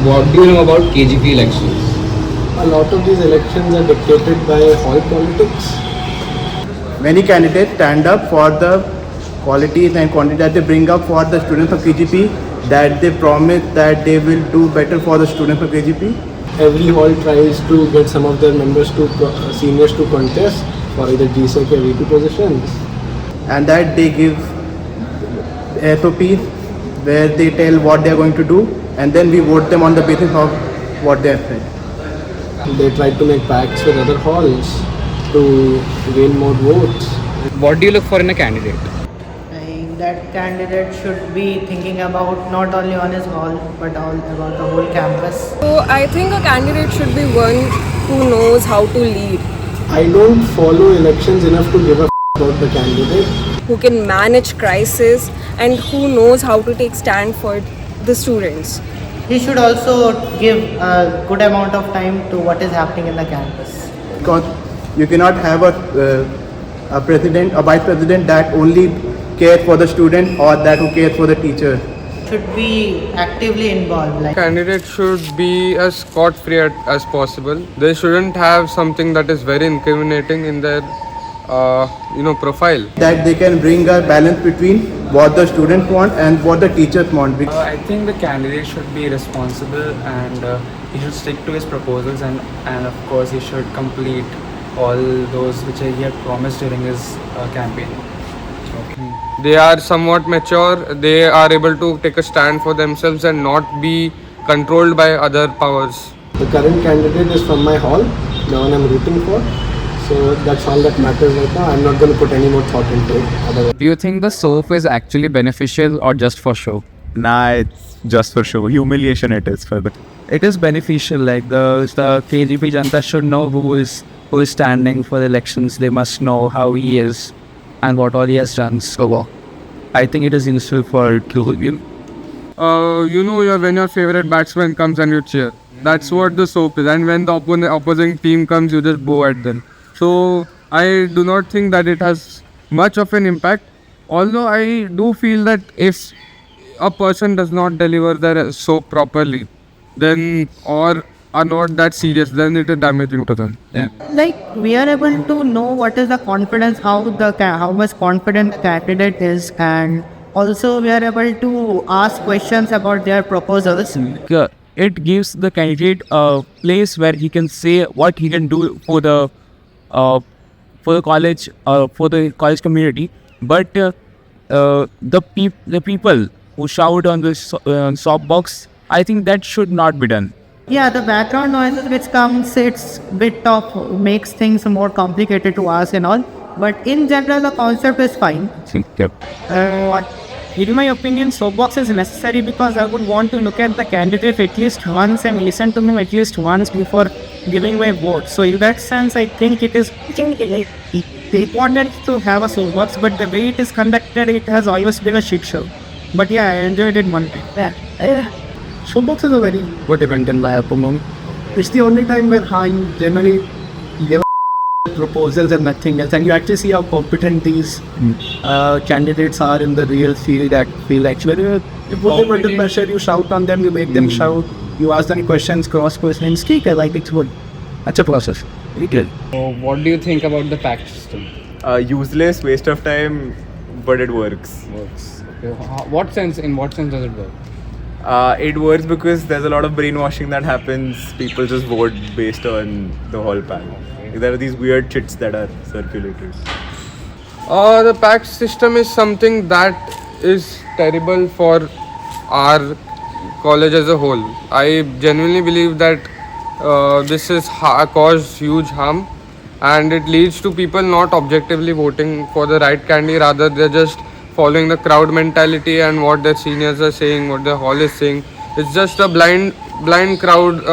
what do you know about KGP elections? A lot of these elections are dictated by hall politics. Many candidates stand up for the qualities and quantity that they bring up for the students of KGP, that they promise that they will do better for the students of KGP. Every hall tries to get some of their members to seniors to contest for either GSEC or VP positions. And that they give SOPs where they tell what they are going to do, and then we vote them on the basis of what they have said. They try to make pacts with other halls to gain more votes. What do you look for in a candidate? That candidate should be thinking about not only on his hall but all about the whole campus. So I think a candidate should be one who knows how to lead, I don't follow elections enough to give a about the candidate. who can manage crisis, and who knows how to take stand for the students. He should also give a good amount of time to what is happening in the campus. Because you cannot have a president, a vice president that only cares for the student or that who cares for the teacher. Should be actively involved. Like Candidate should be as scot-free as possible. They shouldn't have something that is very incriminating in their profile. That they can bring a balance between what the students want and what the teachers want. I think the candidate should be responsible, and he should stick to his proposals, and of course he should complete all those which he had promised during his campaign. They are somewhat mature. They are able to take a stand for themselves and not be controlled by other powers. The current candidate is from my hall, the one I'm rooting for. So that's all that matters right now. I'm not going to put any more thought into it. Otherwise, Do you think the soap is actually beneficial or just for show? Nah, it's just for show. Humiliation it is for the. It is beneficial. Like the KGP Janta should know who is standing for the elections. They must know how he is and what all he has done. So I think it is useful for Kilhubian. When your favorite batsman comes and you cheer. That's what the soap is. And when the opposing team comes, you just bow at them. So I do not think that it has much of an impact. Although I do feel that if a person does not deliver their soap properly, then or are not that serious, then it is damaging to them. like we are able to know what is the confidence, how much confident the candidate is, and also we are able to ask questions about their proposals. It gives the candidate a place where he can say what he can do for the college community. But the people who shout on the soap box, I think that should not be done. Yeah, the background noises which comes, it's bit of makes things more complicated to us and all. But in general, the concept is fine. In my opinion, soapbox is necessary because I would want to look at the candidate at least once and listen to him at least once before giving my vote. So in that sense, I think it is important to have a soapbox, but the way it is conducted, it has always been a shit show. But yeah, I enjoyed it one time. soapbox is a very good event in my opinion. It's the only time where I generally give proposals and nothing else, and you actually see how competent these candidates are in the real field. Actually, you put them under pressure, you shout on them, you make them shout, you ask them questions, cross questions. I like it's good. That's a process. Very good. So what do you think about the pact system? Useless, waste of time, but it works. Okay. In what sense does it work? It works because there's a lot of brainwashing that happens. People just vote based on the hall panel. There are these weird chits that are circulated. The pact system is something that is terrible for our college as a whole. I genuinely believe that this has caused huge harm, and it leads to people not objectively voting for the right candidate. Rather, they're just following the crowd mentality and what their seniors are saying, what the hall is saying. It's just a blind crowd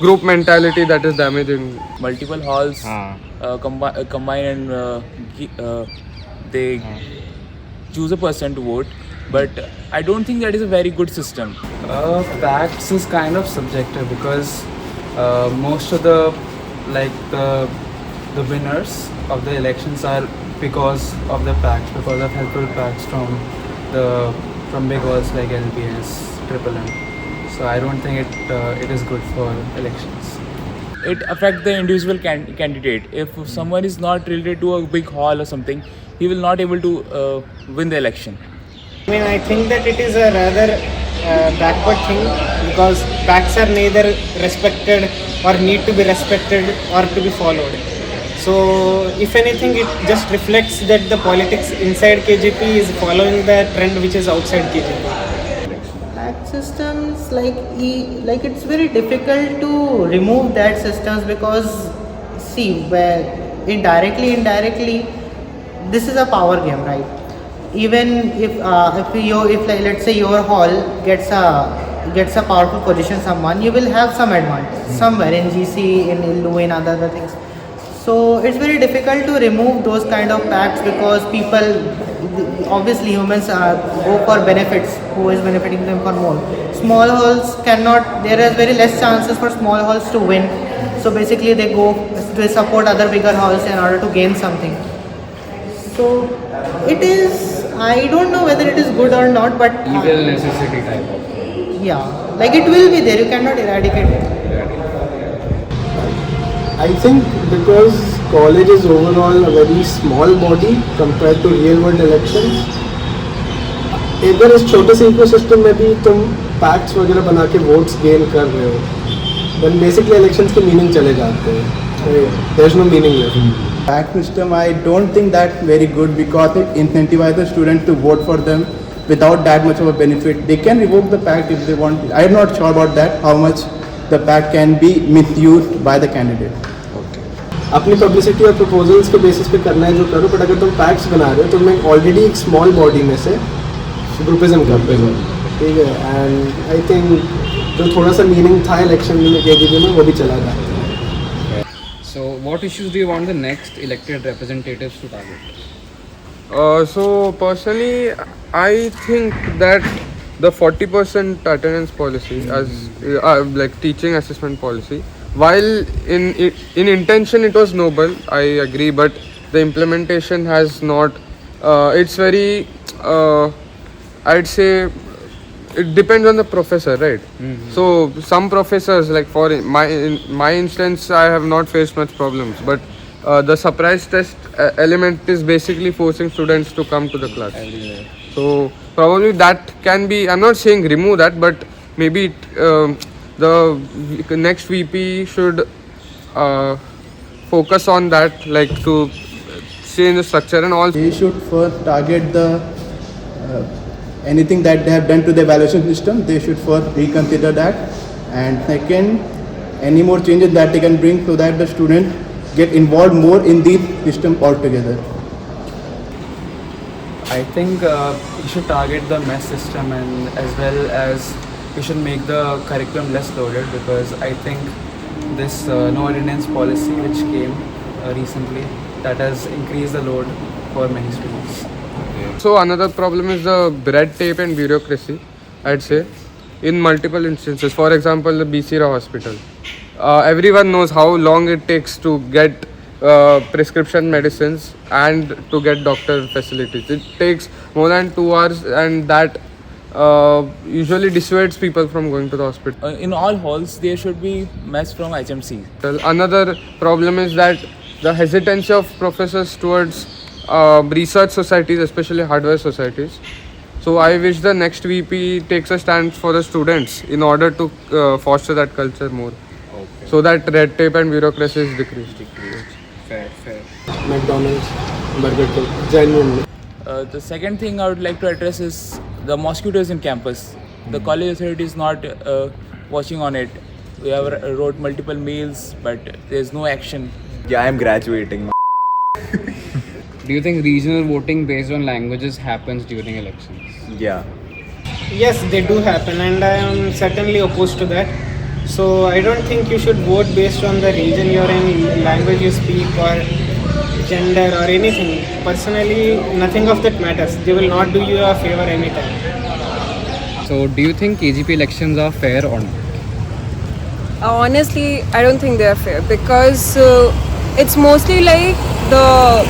group mentality that is damaging. Multiple halls combine and they choose a person to vote, but I don't think that is a very good system. Facts is kind of subjective because most of the winners of the elections are because of the pacts, because of helpful pacts from big halls like LBS, Triple M. So I don't think it is good for elections. It affects the individual candidate. If someone is not related to a big hall or something, he will not able to win the election. I mean, I think that it is a rather backward thing because facts are neither respected or need to be respected or to be followed. So, if anything, it just reflects that the politics inside KGP is following the trend which is outside KGP. Fact systems, like it's very difficult to remove that systems because see, where indirectly, this is a power game, right? Even if like, let's say your hall gets a powerful position, someone you will have some advantage somewhere in GC, in ILU, in other things. So it's very difficult to remove those kind of pacts because people, obviously humans go for benefits, who is benefiting them for more. Small halls cannot, there is very less chances for small halls to win. So basically they support other bigger halls in order to gain something. So it is, I don't know whether it is good or not, but Evil necessity type of. yeah, like it will be there, you cannot eradicate it. I think because college is overall a very small body compared to real world elections, अगर इस छोटे से ecosystem में भी तुम pacts वगैरह बना के वोट्स गेन कर रहे हो, then basically elections के मीनिंग चले जाते हैं. There's no meaning left. Pact system, I don't think that very good because it incentivizes the students to vote for them without that much of a benefit. They can revoke the pact if they want. I am not sure about that, how much the pact can be misused by the candidate. अपनी publicity और proposals के basis पे करना है जो करो, but अगर तुम पैक्ट्स बना रहे हो तो मैं ऑलरेडी एक स्मॉल बॉडी में से ग्रुपिज्म कर रहे हो, ठीक है. एंड आई थिंक जो थोड़ा सा मीनिंग था इलेक्शन में केजीपी में वो भी चला जाता है. So, what issues do you want the next elected representatives to target? So personally, I think that the 40% attendance policy as like teaching assessment policy, while in intention it was noble, I agree, but the implementation has not. It's very. I'd say it depends on the professor, right? So some professors, like for in my instance, I have not faced much problems, but the surprise test element is basically forcing students to come to the class. So probably that can be, I'm not saying remove that, but maybe the next VP should focus on that, like to change the structure and all. They should first target the anything that they have done to the evaluation system. They should first reconsider that, and second, any more changes that they can bring so that the students get involved more in the system altogether. I think you should target the MES system, and as well as we should make the curriculum less loaded, because I think this no attendance policy which came recently, that has increased the load for many students. So another problem is the red tape and bureaucracy, I'd say, in multiple instances. For example, the BC Rao Hospital. Everyone knows how long it takes to get prescription medicines and to get doctor facilities. It takes more than 2 hours, and that usually dissuades people from going to the hospital. In all halls, there should be mess from HMC. Another problem is that the hesitancy of professors towards research societies, especially hardware societies. So I wish the next VP takes a stand for the students in order to foster that culture more, so that red tape and bureaucracy is decreased. Fair. McDonald's, Burger King, genuinely. The second thing I would like to address is the mosquitoes in campus. The college authority is not watching on it. We have wrote multiple mails, but there's no action. Yeah, I am graduating. Do you think regional voting based on languages happens during elections? Yeah. Yes, they do happen, and I am certainly opposed to that. So I don't think you should vote based on the region you're in, language you speak, or gender or anything. Personally, nothing of that matters. They will not do you a favor anytime. So, do you think KGP elections are fair or not? Honestly, I don't think they are fair, because it's mostly like the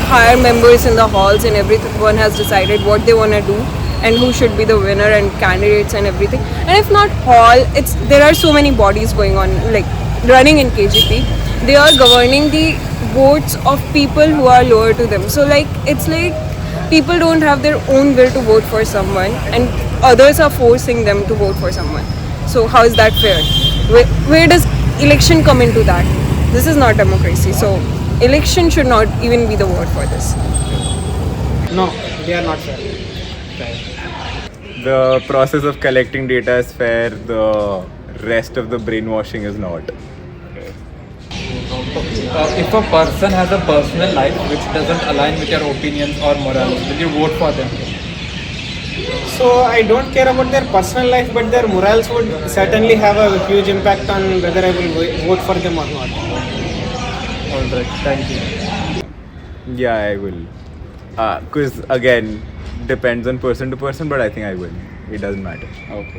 higher members in the halls and everyone has decided what they want to do, and who should be the winner and candidates and everything. And if not all, there are so many bodies going on, like running in KGP. They are governing the votes of people who are lower to them. So like it's like people don't have their own will to vote for someone, and others are forcing them to vote for someone. So how is that fair? Where does election come into that? This is not democracy. So election should not even be the word for this. No, they are not fair. The process of collecting data is fair, the rest of the brainwashing is not. If a person has a personal life which doesn't align with your opinions or morals, will you vote for them? So I don't care about their personal life, but their morals would certainly have a huge impact on whether I will vote for them or not. Alright, thank you. Yeah, I will. Because again, depends on person to person, but I think I will. It doesn't matter. Okay.